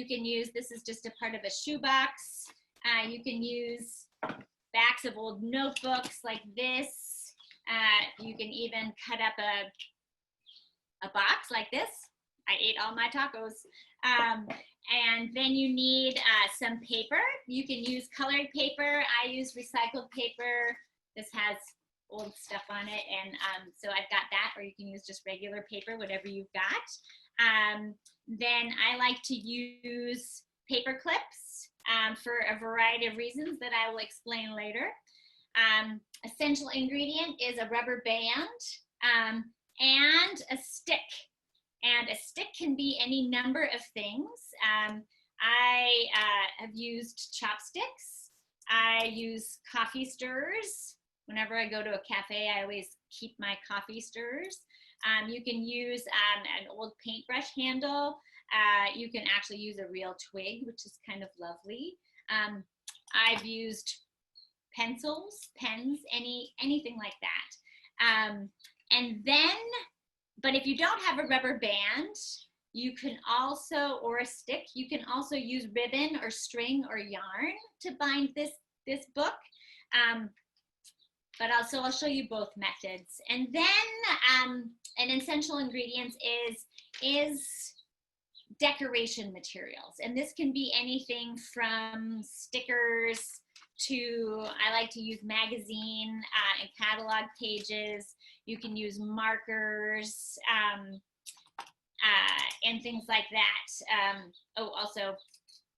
You can use, this is just a part of a shoebox. You can use backs of old notebooks like this. You can even cut up a box like this. I ate all my tacos. And then you need some paper. You can use colored paper. I use recycled paper. This has old stuff on it, and so I've got that, or you can use just regular paper, whatever you've got. Then I like to use paper clips for a variety of reasons that I will explain later. Essential ingredient is a rubber band and a stick. And a stick can be any number of things. I have used chopsticks. I use coffee stirrers. Whenever I go to a cafe, I always keep my coffee stirrers. You can use an old paintbrush handle. You can actually use a real twig, which is kind of lovely. I've used pencils, pens, anything like that. And then, but if you don't have a rubber band, you can also, or a stick, you can also use ribbon or string or yarn to bind this book. But also I'll show you both methods. And then an essential ingredients is decoration materials. And this can be anything from stickers to, I like to use magazine and catalog pages. You can use markers and things like that. Oh, also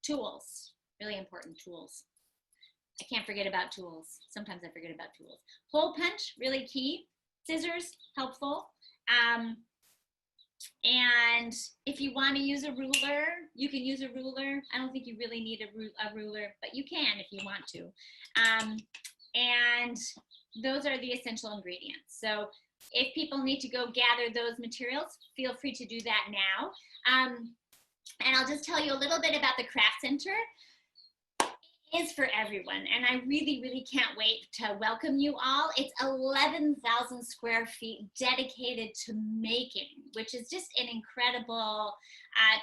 tools, really important tools. I can't forget about tools. Sometimes I forget about tools. Hole punch, really key. Scissors, helpful. And if you want to use a ruler, you can use a ruler. I don't think you really need a ruler, but you can if you want to. And those are the essential ingredients. So if people need to go gather those materials, feel free to do that now. And I'll just tell you a little bit about the Craft Center. It is for everyone, and I really, really can't wait to welcome you all. It's 11,000 square feet dedicated to making, which is just an incredible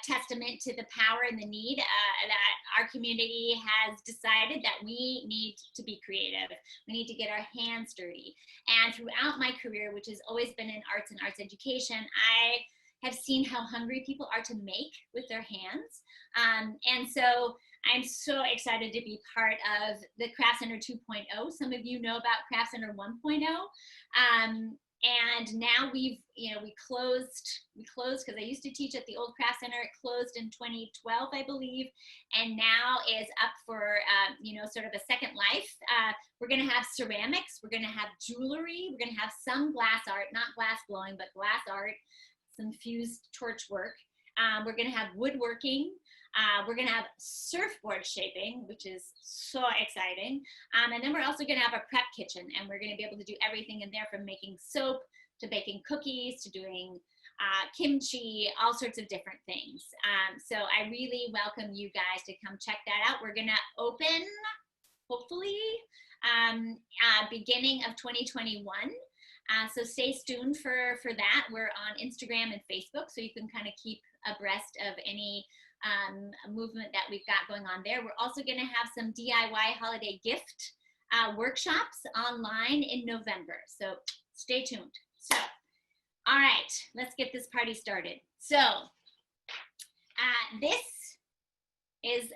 testament to the power and the need that our community has decided that we need to be creative. We need to get our hands dirty. And throughout my career, which has always been in arts and arts education, I have seen how hungry people are to make with their hands. And so I'm so excited to be part of the Craft Center 2.0. Some of you know about Craft Center 1.0. And now we closed because I used to teach at the old Craft Center. It closed in 2012, I believe, and now is up for, sort of a second life. We're gonna have ceramics, we're gonna have jewelry, we're gonna have some glass art, not glass blowing, but glass art, some fused torch work. We're gonna have woodworking. We're gonna have surfboard shaping, which is so exciting. And then we're also gonna have a prep kitchen, and we're gonna be able to do everything in there from making soap to baking cookies to doing kimchi, all sorts of different things. So I really welcome you guys to come check that out. We're gonna open, hopefully, beginning of 2021. So stay tuned for that. We're on Instagram and Facebook, so you can kind of keep abreast of any movement that we've got going on there. We're also going to have some DIY holiday gift workshops online in November. So stay tuned. So, all right, let's get this party started. So this is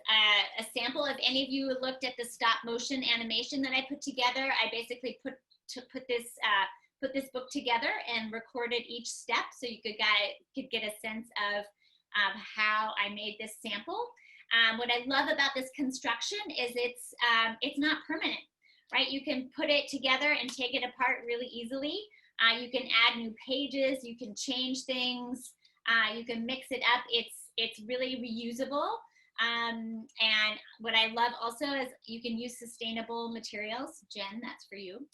a sample. If any of you looked at the stop motion animation that I put together, I basically put this book together and recorded each step so you could get a sense of how I made this sample. What I love about this construction is it's not permanent, right? You can put it together and take it apart really easily. You can add new pages, you can change things, you can mix it up. It's really reusable. And what I love also is you can use sustainable materials. Jen, that's for you.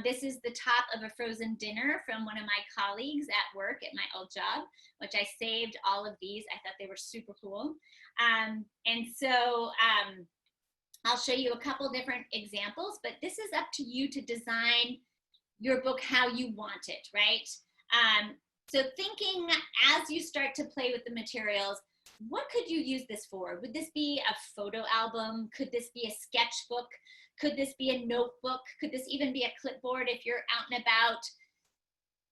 This is the top of a frozen dinner from one of my colleagues at work at my old job, which I saved all of these. I thought they were super cool. And so I'll show you a couple different examples, but this is up to you to design your book how you want it, right? So thinking as you start to play with the materials, what could you use this for? Would this be a photo album? Could this be a sketchbook? Could this be a notebook? Could this even be a clipboard if you're out and about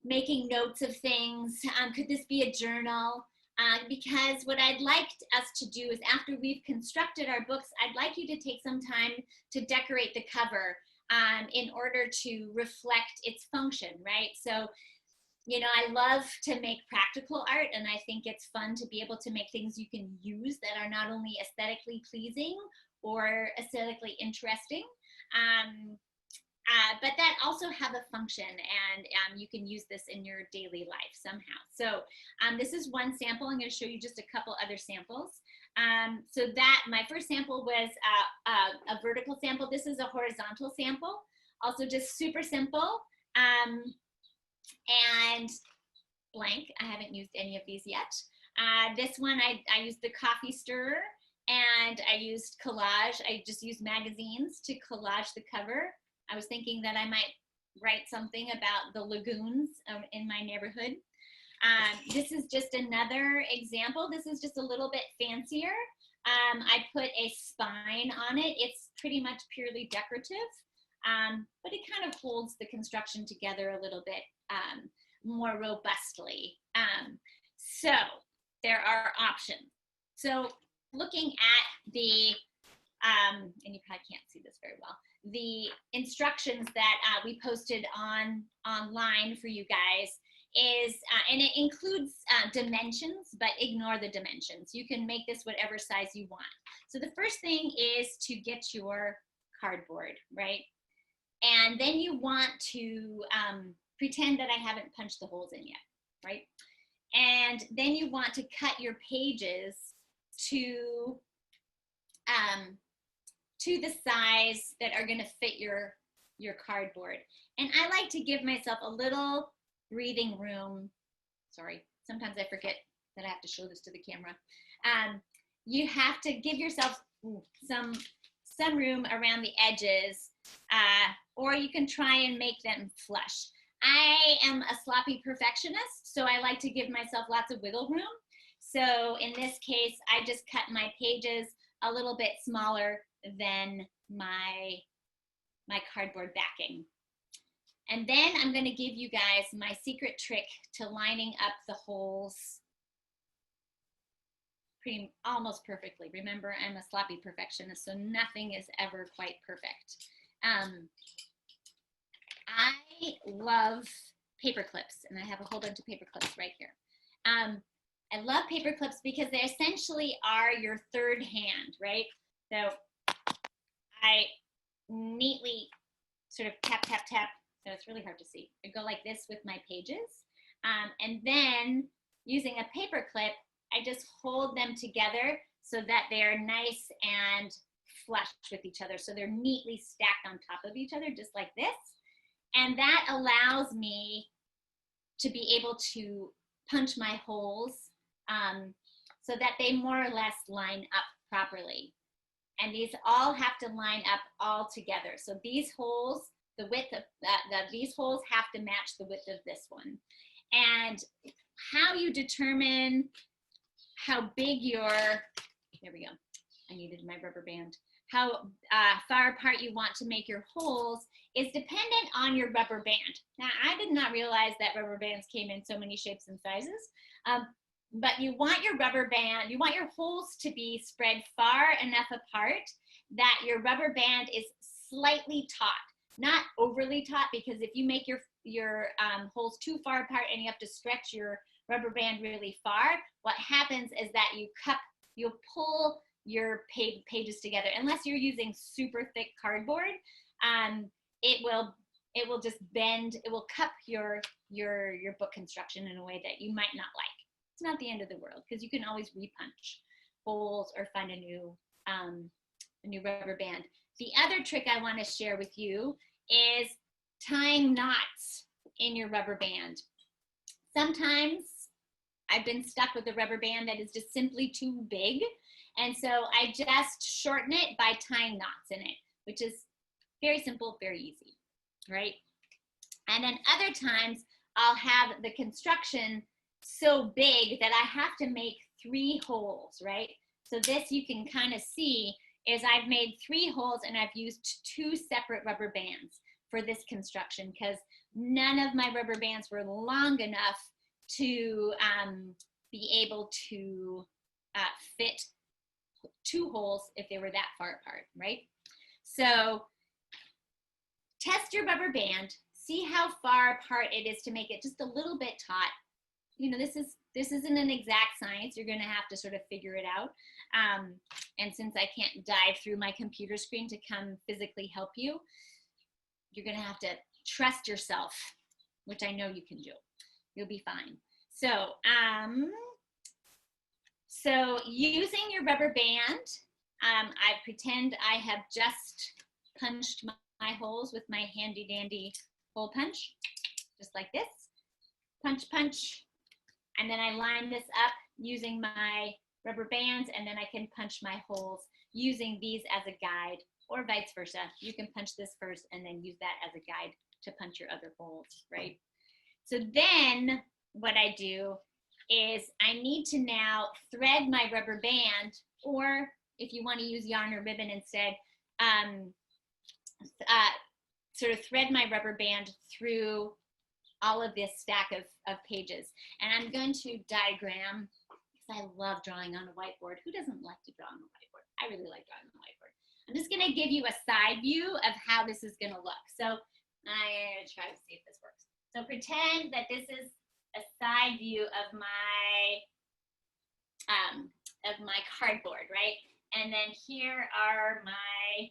making notes of things? Could this be a journal? Because what I'd like us to do is, after we've constructed our books, I'd like you to take some time to decorate the cover in order to reflect its function, right? So, you know, I love to make practical art, and I think it's fun to be able to make things you can use that are not only aesthetically pleasing or aesthetically interesting, but that also have a function, and you can use this in your daily life somehow. So this is one sample. I'm going to show you just a couple other samples. So that my first sample was a vertical sample. This is a horizontal sample, also just super simple. And blank, I haven't used any of these yet. This one, I used the coffee stirrer, and I used collage. I just used magazines to collage the cover. I was thinking that I might write something about the lagoons in my neighborhood. This is just another example. This is just a little bit fancier. I put a spine on it. It's pretty much purely decorative, but it kind of holds the construction together a little bit more robustly. So there are options. So looking at the, and you probably can't see this very well, the instructions that we posted online for you guys is, and it includes dimensions, but ignore the dimensions. You can make this whatever size you want. So the first thing is to get your cardboard, right? And then you want to pretend that I haven't punched the holes in yet, right? And then you want to cut your pages to the size that are going to fit your cardboard. And I like to give myself a little breathing room. Sorry, sometimes I forget that I have to show this to the camera. You have to give yourself some room around the edges, or you can try and make them flush. I am a sloppy perfectionist, so I like to give myself lots of wiggle room. So in this case, I just cut my pages a little bit smaller than my cardboard backing. And then I'm going to give you guys my secret trick to lining up the holes almost perfectly. Remember, I'm a sloppy perfectionist, so nothing is ever quite perfect. I love paper clips, and I have a whole bunch of paper clips right here. I love paper clips because they essentially are your third hand, right? So I neatly sort of tap, tap, tap. So it's really hard to see. I go like this with my pages. And then using a paper clip, I just hold them together so that they're nice and flush with each other. So they're neatly stacked on top of each other, just like this. And that allows me to be able to punch my holes so that they more or less line up properly. And these all have to line up all together. So these holes, the width of these holes have to match the width of this one. And how you determine how big your, there we go, I needed my rubber band, how far apart you want to make your holes is dependent on your rubber band. Now, I did not realize that rubber bands came in so many shapes and sizes, but you want your rubber band, you want your holes to be spread far enough apart that your rubber band is slightly taut, not overly taut, because if you make your holes too far apart and you have to stretch your rubber band really far, what happens is that you'll pull your pages together. Unless you're using super thick cardboard, it will just bend, it will cup your book construction in a way that you might not like. It's not the end of the world, because you can always repunch holes or find a new rubber band. The other trick I want to share with you is tying knots in your rubber band. Sometimes I've been stuck with a rubber band that is just simply too big, and so I just shorten it by tying knots in it, which is very simple, very easy, right? And then other times I'll have the construction so big that I have to make 3 holes, right? So this you can kind of see is I've made 3 holes and I've used 2 separate rubber bands for this construction because none of my rubber bands were long enough to be able to fit 2 holes if they were that far apart, right? So test your rubber band, see how far apart it is to make it just a little bit taut. You know, this isn't an exact science. You're going to have to sort of figure it out. And since I can't dive through my computer screen to come physically help you, you're going to have to trust yourself, which I know you can do. You'll be fine. So, so using your rubber band, I pretend I have just punched my holes with my handy dandy hole punch, just like this. Punch, punch. And then I line this up using my rubber bands, and then I can punch my holes using these as a guide, or vice versa. You can punch this first and then use that as a guide to punch your other holes, right? So then what I do is I need to now thread my rubber band, or if you want to use yarn or ribbon instead, sort of thread my rubber band through all of this stack of pages. And I'm going to diagram, because I love drawing on a whiteboard. Who doesn't like to draw on a whiteboard? I really like drawing on a whiteboard. I'm just going to give you a side view of how this is going to look. So I'm going to try to see if this works. So pretend that this is a side view of my cardboard, right? And then here are my,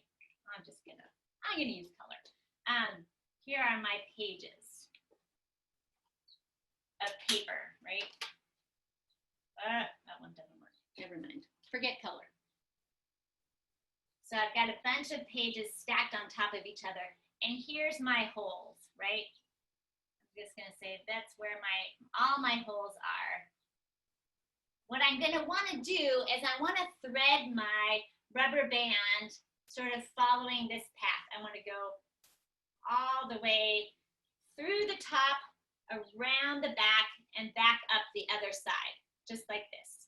I'm gonna use color. Here are my pages of paper, right? That one doesn't work. Never mind. Forget color. So I've got a bunch of pages stacked on top of each other, and here's my holes, right? I'm just gonna say that's where all my holes are. What I'm gonna wanna do is I wanna thread my rubber band sort of following this path. I wanna go all the way through the top, around the back, and back up the other side, just like this.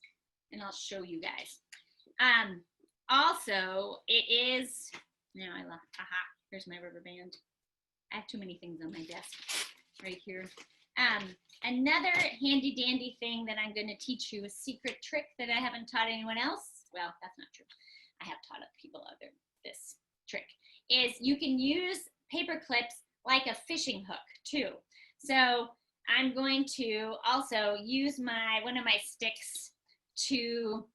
And I'll show you guys. Also, it is, now I left, haha, here's my rubber band. I have too many things on my desk right here. Another handy dandy thing that I'm going to teach you, a secret trick that I haven't taught anyone else. Well, that's not true. I have taught people this trick, is you can use paper clips like a fishing hook too. So I'm going to also use one of my sticks to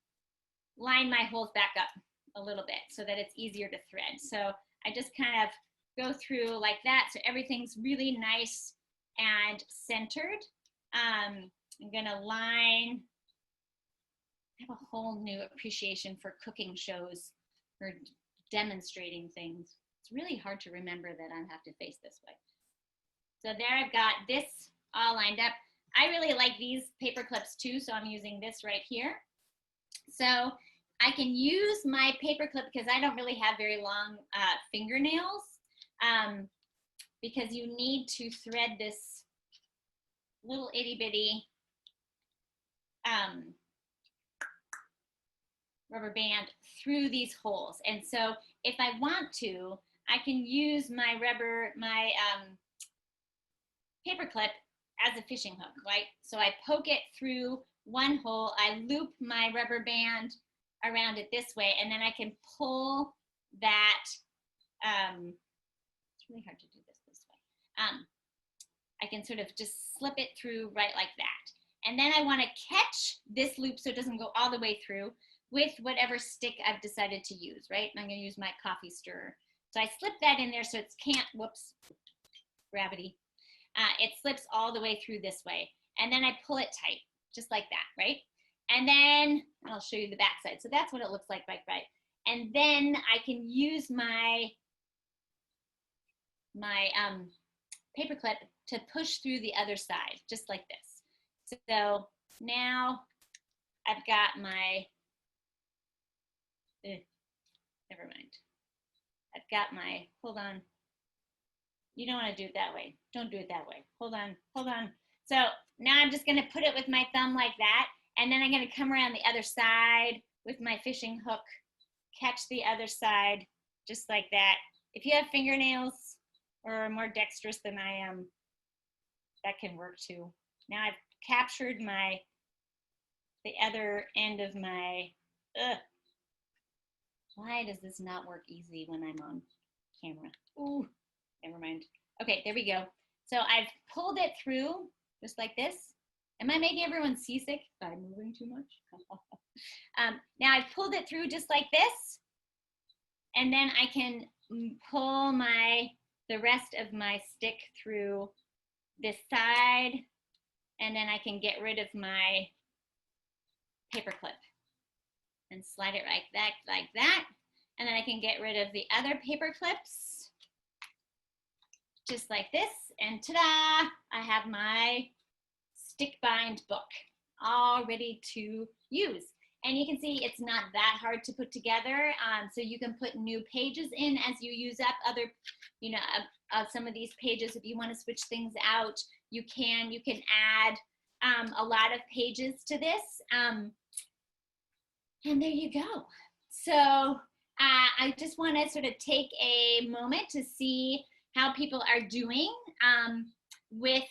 line my holes back up a little bit so that it's easier to thread. So I just kind of go through like that so everything's really nice and centered. I'm gonna line, I have a whole new appreciation for cooking shows, for demonstrating things. It's really hard to remember that I have to face this way. So there I've got this all lined up. I really like these paper clips too, so I'm using this right here. So I can use my paper clip because I don't really have very long fingernails, because you need to thread this little itty bitty rubber band through these holes. And so if I want to, I can use my paper clip as a fishing hook, right? So I poke it through one hole, I loop my rubber band around it this way, and then I can pull that, it's really hard to do this way. I can sort of just slip it through right like that. And then I want to catch this loop so it doesn't go all the way through with whatever stick I've decided to use, right? And I'm going to use my coffee stirrer. So I slip that in there so it can't, whoops, gravity. It slips all the way through this way. And then I pull it tight, just like that, right? And then I'll show you the back side. So that's what it looks like, right? And then I can use my paper clip to push through the other side, just like this. So now I've got my, never mind. I've got my, hold on. You don't want to do it that way. Don't do it that way. Hold on, hold on. So now I'm just going to put it with my thumb like that, And then I'm gonna come around the other side with my fishing hook, catch the other side, just like that. If you have fingernails or are more dexterous than I am, that can work too. Now I've captured the other end of my, why does this not work easy when I'm on camera? Ooh, never mind. Okay, there we go. So I've pulled it through just like this. Am I making everyone seasick by moving too much? Now I've pulled it through just like this, and then I can pull the rest of my stick through this side, and then I can get rid of my paper clip and slide it like that. And then I can get rid of the other paper clips, just like this. And ta-da, I have my stick bind book all ready to use. And you can see it's not that hard to put together. So you can put new pages in as you use up other, some of these pages. If you want to switch things out, you can. You can add a lot of pages to this. And there you go. So I just want to sort of take a moment to see how people are doing with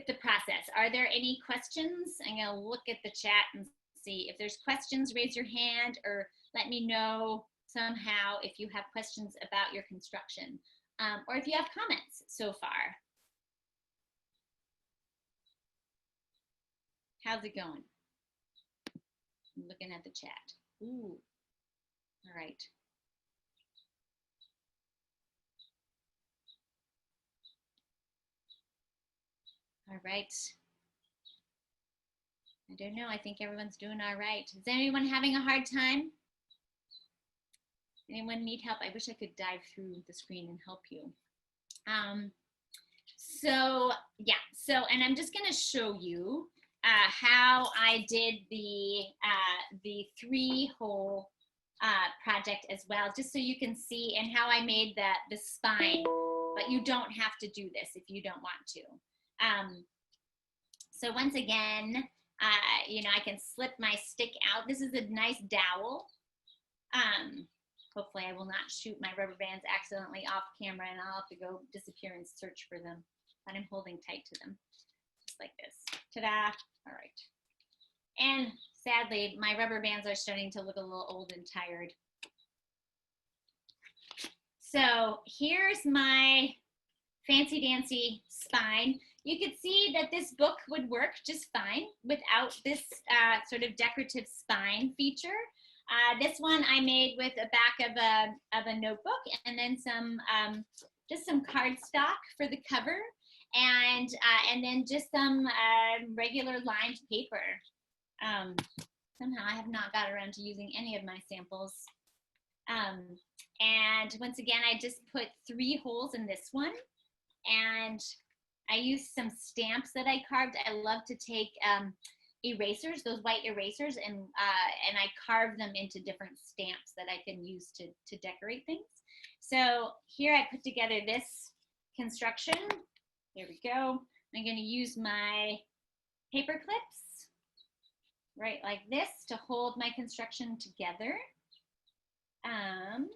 the process. Are there any questions? I'm going to look at the chat and see if there's questions. Raise your hand or let me know somehow if you have questions about your construction, or if you have comments so far. How's it going? I'm looking at the chat. Ooh, all right. All right. I don't know. I think everyone's doing all right. Is anyone having a hard time? Anyone need help? I wish I could dive through the screen and help you. And I'm just going to show you how I did the 3-hole project as well, just so you can see, and how I made the spine. But you don't have to do this if you don't want to. So once again, I can slip my stick out. This is a nice dowel. Hopefully I will not shoot my rubber bands accidentally off camera and I'll have to go disappear and search for them. But I'm holding tight to them, just like this. Ta-da! All right. And sadly, my rubber bands are starting to look a little old and tired. So here's my fancy dancy spine. You could see that this book would work just fine without this sort of decorative spine feature. This one I made with a back of a notebook, and then just some cardstock for the cover, and then just some regular lined paper. Somehow I have not got around to using any of my samples. And once again, I just put 3 holes in this one, and I used some stamps that I carved. I love to take erasers, those white erasers, and I carve them into different stamps that I can use to decorate things. So here I put together this construction. There we go. I'm going to use my paper clips right like this to hold my construction together. I'm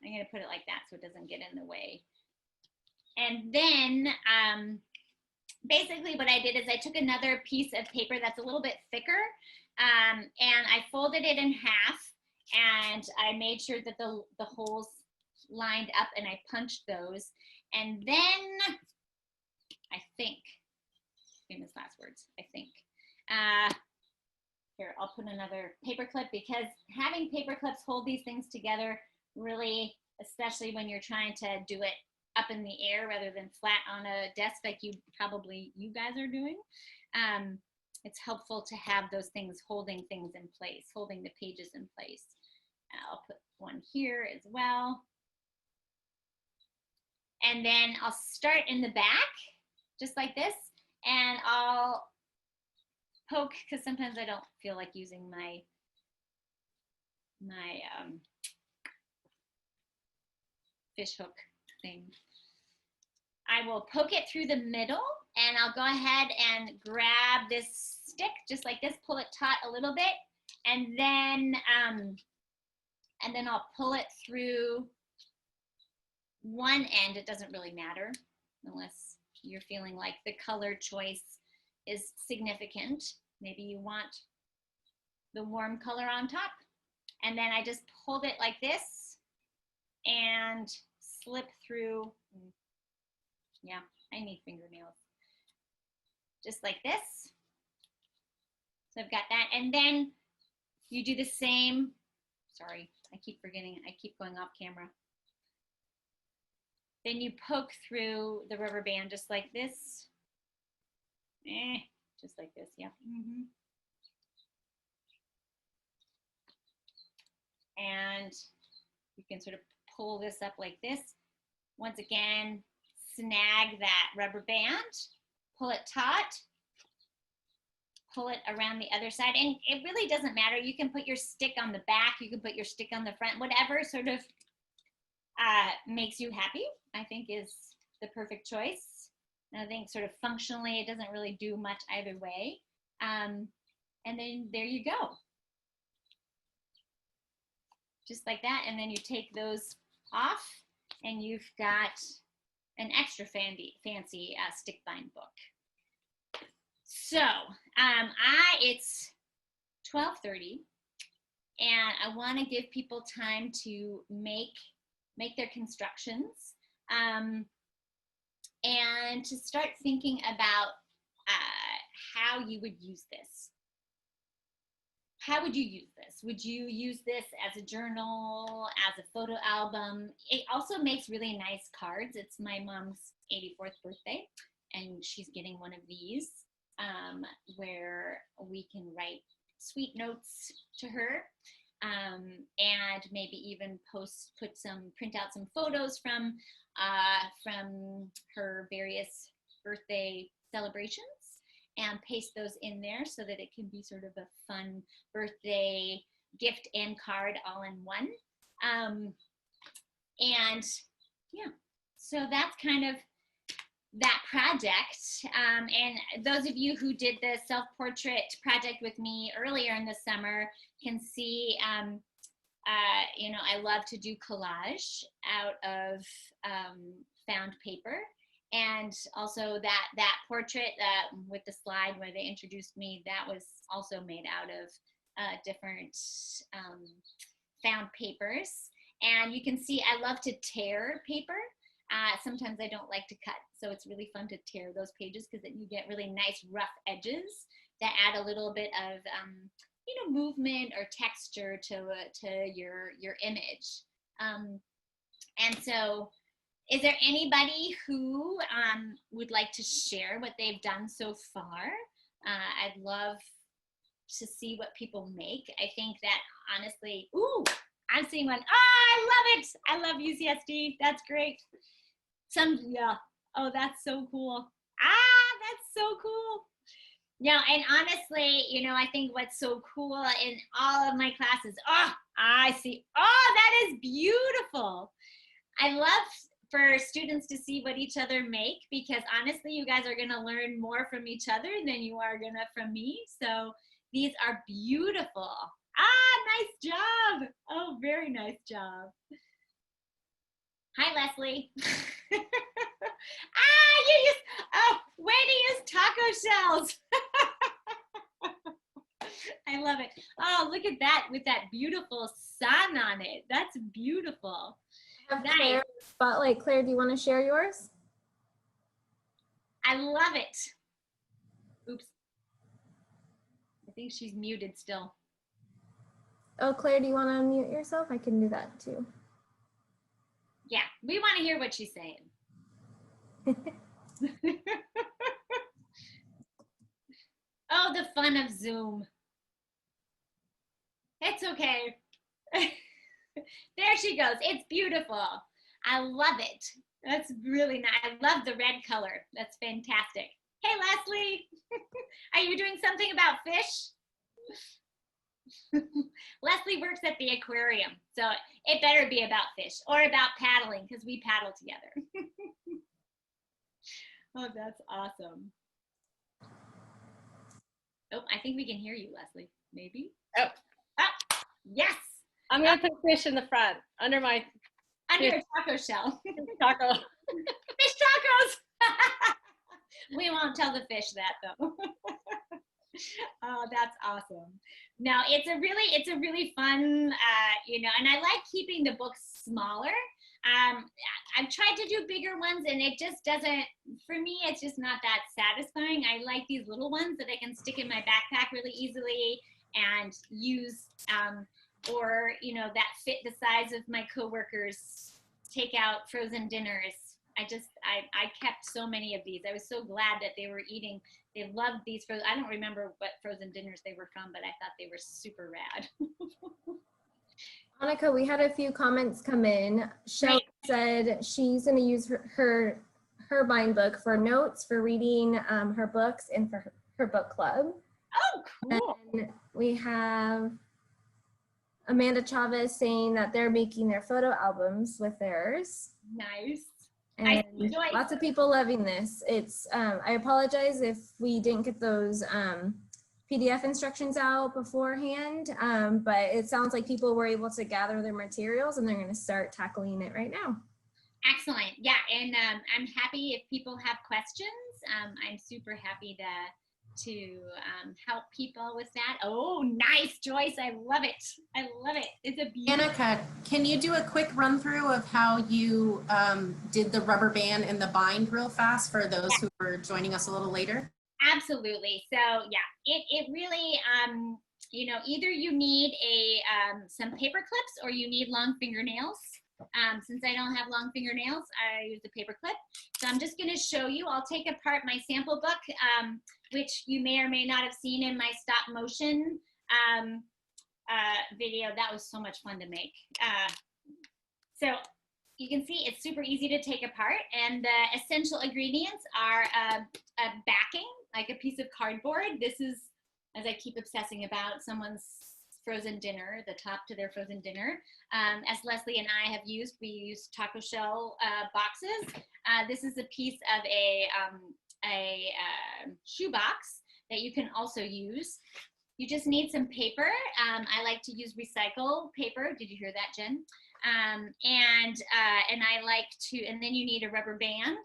going to put it like that so it doesn't get in the way. And then basically what I did is I took another piece of paper that's a little bit thicker, and I folded it in half, and I made sure that the holes lined up, and I punched those. And then I think, famous last words, I think. Here, I'll put another paper clip, because having paper clips hold these things together really, especially when you're trying to do it up in the air rather than flat on a desk like you guys are doing. It's helpful to have those things holding things in place, holding the pages in place. I'll put one here as well. And then I'll start in the back, just like this, and I'll poke, because sometimes I don't feel like using my fish hook thing. I will poke it through the middle, and I'll go ahead and grab this stick just like this, pull it taut a little bit, and then I'll pull it through one end. It doesn't really matter unless you're feeling like the color choice is significant. Maybe you want the warm color on top. And then I just pulled it like this and slip through. Yeah, I need fingernails. Just like this. So I've got that. And then you do the same. Sorry, I keep forgetting. I keep going off camera. Then you poke through the rubber band just like this. Just like this, yeah. And you can sort of pull this up like this. Once again, snag that rubber band, pull it taut, pull it around the other side. And it really doesn't matter. You can put your stick on the back, you can put your stick on the front, whatever sort of makes you happy, I think is the perfect choice. And I think sort of functionally, it doesn't really do much either way. And then there you go. Just like that. And then you take those off and you've got an extra fancy stick bind book. So it's 12:30 and I want to give people time to make their constructions and to start thinking about how you would use this. How would you use this? Would you use this as a journal, as a photo album? It also makes really nice cards. It's my mom's 84th birthday, and she's getting one of these where we can write sweet notes to her and maybe even print out some photos from her various birthday celebrations and paste those in there so that it can be sort of a fun birthday gift and card all in one. And yeah, so that's kind of that project. And those of you who did the self-portrait project with me earlier in the summer can see, you know, I love to do collage out of found paper. And also that portrait with the slide where they introduced me, that was also made out of different found papers. And you can see I love to tear paper. Sometimes I don't like to cut, so it's really fun to tear those pages because then you get really nice rough edges that add a little bit of you know, movement or texture to your image. And so, is there anybody who would like to share what they've done so far? I'd love to see what people make. I think that honestly, ooh, I'm seeing one. Oh, I love it. I love UCSD. That's great. Yeah. Oh, that's so cool. That's so cool. Yeah, and honestly, you know, I think what's so cool in all of my classes, I see, that is beautiful. I love for students to see what each other make because honestly, you guys are gonna learn more from each other than you are gonna from me. So these are beautiful. Nice job. Oh, very nice job. Hi, Leslie. Way to use taco shells. I love it. Oh, look at that with that beautiful sun on it. That's beautiful. I have Claire spotlight. Claire, do you want to share yours? I love it. Oops. I think she's muted still. Oh, Claire, do you want to unmute yourself? I can do that too. Yeah, we want to hear what she's saying. Oh, the fun of Zoom. It's okay. There she goes. It's beautiful. I love it. That's really nice. I love the red color. That's fantastic. Hey, Leslie. Are you doing something about fish? Leslie works at the aquarium, so it better be about fish or about paddling because we paddle together. Oh, that's awesome. Oh, I think we can hear you, Leslie. Maybe. Oh, Oh, yes. I'm gonna put fish in the front under my Under a taco shell. taco. Fish tacos. We won't tell the fish that though. Oh, that's awesome. No, it's a really fun, and I like keeping the books smaller. I've tried to do bigger ones and it just doesn't, for me, it's just not that satisfying. I like these little ones that I can stick in my backpack really easily and use, or, that fit the size of my coworkers' takeout frozen dinners. I kept so many of these. I was so glad that they were eating. They loved these frozen. I don't remember what frozen dinners they were from, but I thought they were super rad. Monica, we had a few comments come in. Shelly said she's going to use her bind book for notes, for reading her books, and for her book club. Oh, cool. And we have Amanda Chavez saying that they're making their photo albums with theirs. Nice. And lots of people loving this. It's I apologize if we didn't get those PDF instructions out beforehand, but it sounds like people were able to gather their materials and they're going to start tackling it right now. Excellent. Yeah, and I'm happy if people have questions. I'm super happy to help people with that. Oh, nice, Joyce. I love it. I love it. It's a beautiful. Annika, can you do a quick run through of how you did the rubber band and the bind real fast for those who are joining us a little later? Absolutely. So yeah, it really, either you need some paper clips or you need long fingernails. Since I don't have long fingernails, I use a paper clip. So I'm just going to show you. I'll take apart my sample book, which you may or may not have seen in my stop motion video. That was so much fun to make. So you can see it's super easy to take apart, and the essential ingredients are a backing, like a piece of cardboard. This is, as I keep obsessing about, someone's frozen dinner, the top to their frozen dinner. As Leslie and I have used, we use taco shell boxes. This is a piece of a shoe box that you can also use. You just need some paper. I like to use recycle paper. Did you hear that, Jen? And I like to, and then you need a rubber band,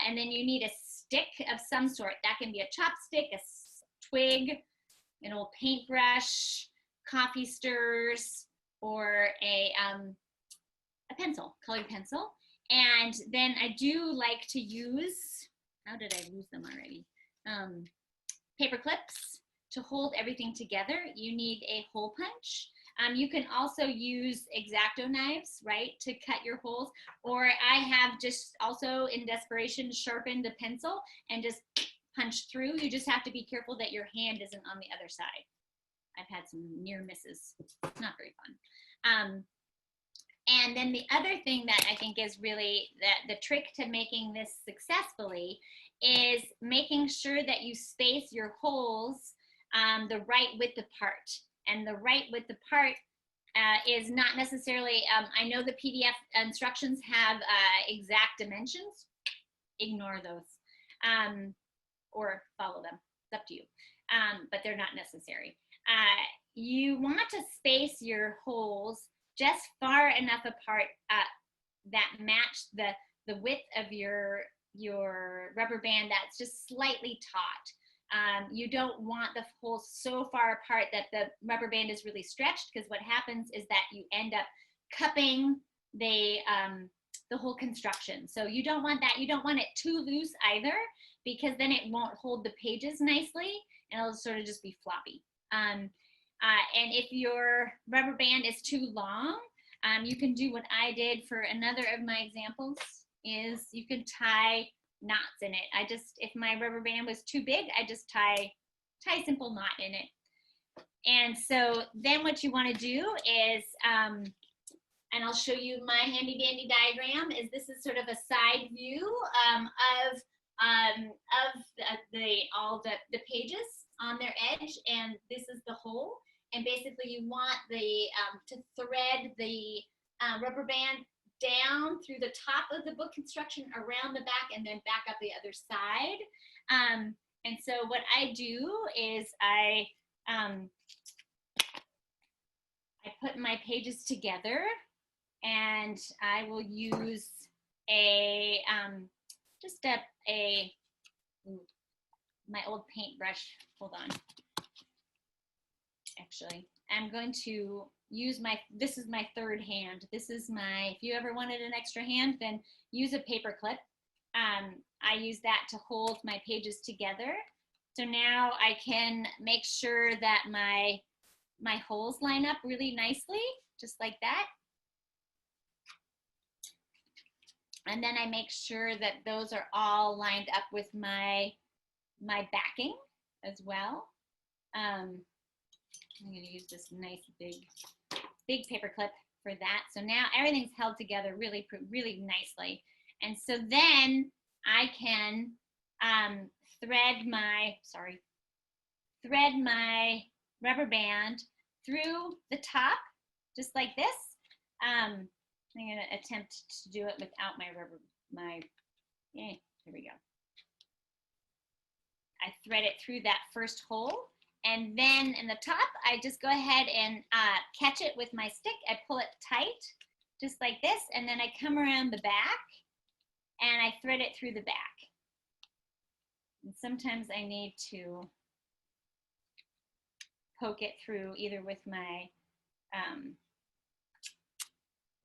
and then you need a stick of some sort. That can be a chopstick, a twig, an old paintbrush, coffee stirs, or a pencil, colored pencil. And then I do like to use, how did I lose them already? Paper clips to hold everything together. You need a hole punch. You can also use X-Acto knives, right, to cut your holes. Or I have just also, in desperation, sharpened a pencil and just punched through. You just have to be careful that your hand isn't on the other side. I've had some near misses. Not very fun. And then the other thing that I think is really the trick to making this successfully is making sure that you space your holes the right width apart. And the right width apart is not necessarily, I know the PDF instructions have exact dimensions. Ignore those or follow them. It's up to you. But they're not necessary. You want to space your holes just far enough apart that match the width of your rubber band that's just slightly taut. You don't want the holes so far apart that the rubber band is really stretched, because what happens is that you end up cupping the whole construction. So you don't want that. You don't want it too loose either, because then it won't hold the pages nicely and it'll sort of just be floppy. And if your rubber band is too long, you can do what I did for another of my examples, is you can tie knots in it. If my rubber band was too big, I just tie a simple knot in it. And so then what you want to do is, and I'll show you my handy dandy diagram, is this is sort of a side view of all the pages on their edge, and this is the hole. And basically you want to thread the rubber band down through the top of the book construction, around the back, and then back up the other side. And so what I do is I put my pages together, and I will use a my old paintbrush. Hold on. Actually, I'm going to use this is my third hand. This is if you ever wanted an extra hand, then use a paper clip. I use that to hold my pages together. So now I can make sure that my holes line up really nicely, just like that. And then I make sure that those are all lined up with my backing as well. I'm going to use this nice big paper clip for that. So now everything's held together really, really nicely. And so then I can thread my rubber band through the top, just like this. I'm going to attempt to do it without here we go. I thread it through that first hole, and then in the top, I just go ahead and catch it with my stick. I pull it tight, just like this, and then I come around the back, and I thread it through the back. And sometimes I need to poke it through either with my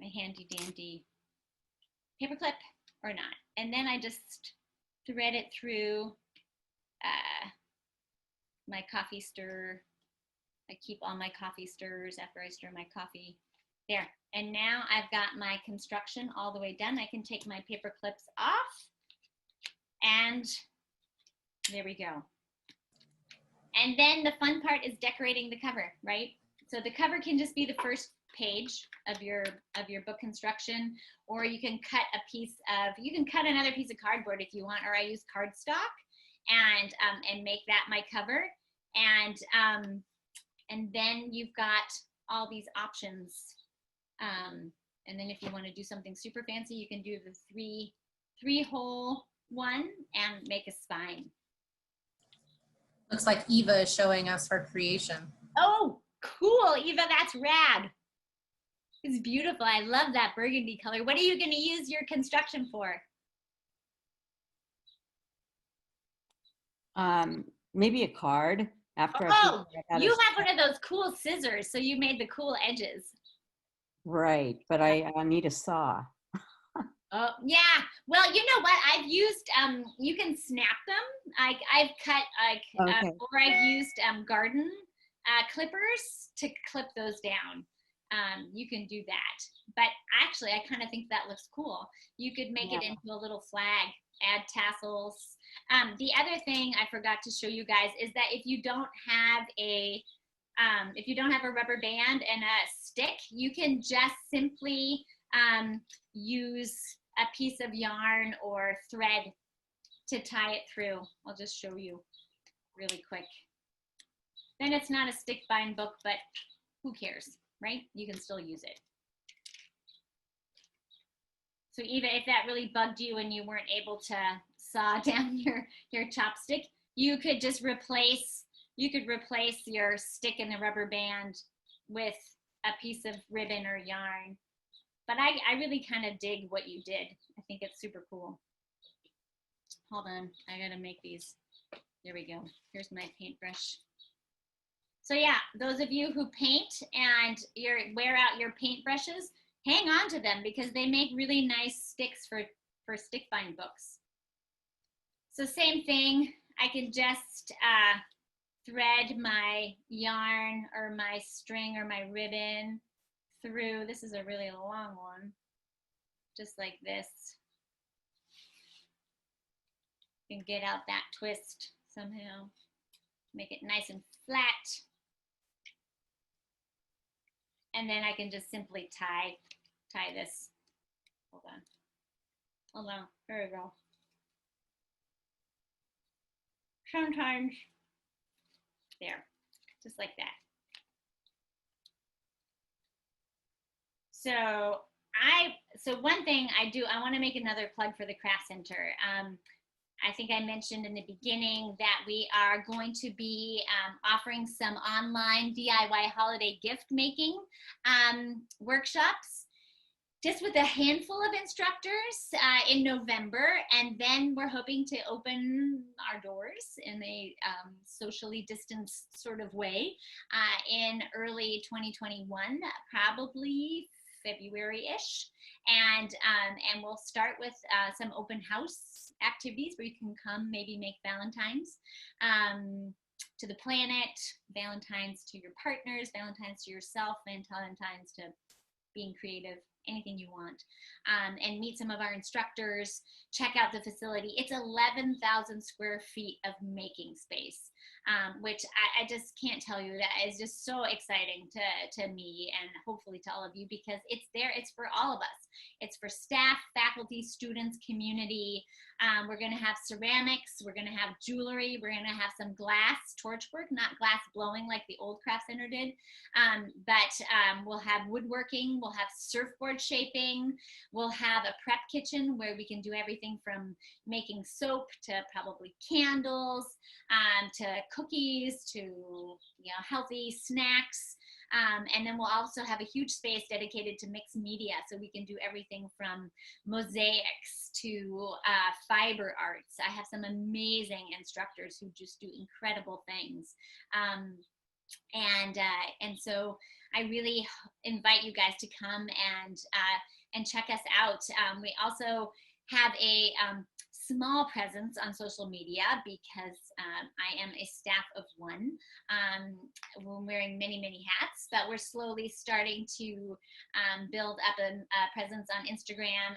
my handy dandy paper clip or not. And then I just thread it through my coffee stir. I keep all my coffee stirs after I stir my coffee. There. And now I've got my construction all the way done. I can take my paper clips off, and there we go. And then the fun part is decorating the cover, right? So the cover can just be the first page of your book construction, or you can cut another piece of cardboard if you want, or I use cardstock and make that my cover. And then you've got all these options. And then if you want to do something super fancy, you can do the three hole one and make a spine. Looks like Eva is showing us her creation. Oh, cool, Eva, that's rad. It's beautiful. I love that burgundy color. What are you going to use your construction for? Maybe a card after. Oh, you have one of those cool scissors, so you made the cool edges. Right, but I need a saw. Oh, yeah. Well, you know what? I've used, you can snap them. I've cut, Okay. or I've used garden clippers to clip those down. You can do that. But actually, I kind of think that looks cool. You could make it into a little flag, add tassels. The other thing I forgot to show you guys is that if you don't have a rubber band and a stick, you can just simply use a piece of yarn or thread to tie it through. I'll just show you really quick. Then it's not a stick bind book, but who cares, right? You can still use it. So Eva, if that really bugged you and you weren't able to saw down your chopstick, you could just replace your stick and the rubber band with a piece of ribbon or yarn. But I really kind of dig what you did. I think it's super cool. Hold on, I gotta make these. There we go. Here's my paintbrush. So yeah, those of you who paint and wear out your paintbrushes, hang on to them because they make really nice sticks for stick bind books. So same thing, I can just thread my yarn or my string or my ribbon through. This is a really long one, just like this. You can get out that twist somehow, make it nice and flat. And then I can just simply tie this. Hold on, here we go. Sometimes, there, just like that. So So one thing I want to make another plug for the Craft Center. I think I mentioned in the beginning that we are going to be offering some online DIY holiday gift making workshops, just with a handful of instructors in November. And then we're hoping to open our doors in a socially distanced sort of way in early 2021, probably February-ish. And we'll start with some open house activities where you can come, maybe make Valentine's to the planet, Valentine's to your partners, Valentine's to yourself, Valentine's to being creative, anything you want, and meet some of our instructors, check out the facility. It's 11,000 square feet of making space, which I just can't tell you. That is just so exciting to me and hopefully to all of you, because it's there. It's for all of us. It's for staff, faculty, students, community. We're going to have ceramics. We're going to have jewelry. We're going to have some glass torchwork, not glass blowing like the old Craft Center did, but we'll have woodworking. We'll have surfboard shaping. We'll have a prep kitchen where we can do everything from making soap to probably candles, to cookies, to healthy snacks. And then we'll also have a huge space dedicated to mixed media, so we can do everything from mosaics to fiber arts. I have some amazing instructors who just do incredible things. And so I really invite you guys to come and check us out. We also have a small presence on social media because I am a staff of one. We're wearing many, many hats, but we're slowly starting to build up a presence on Instagram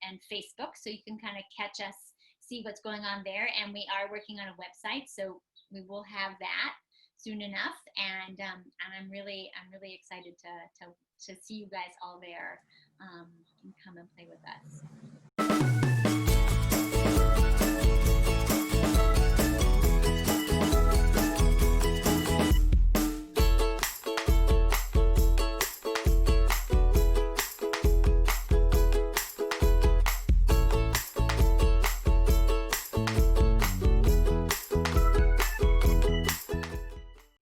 and Facebook, so you can kind of catch us, see what's going on there. And we are working on a website, so we will have that soon enough. And I'm really excited to see you guys all there and come and play with us.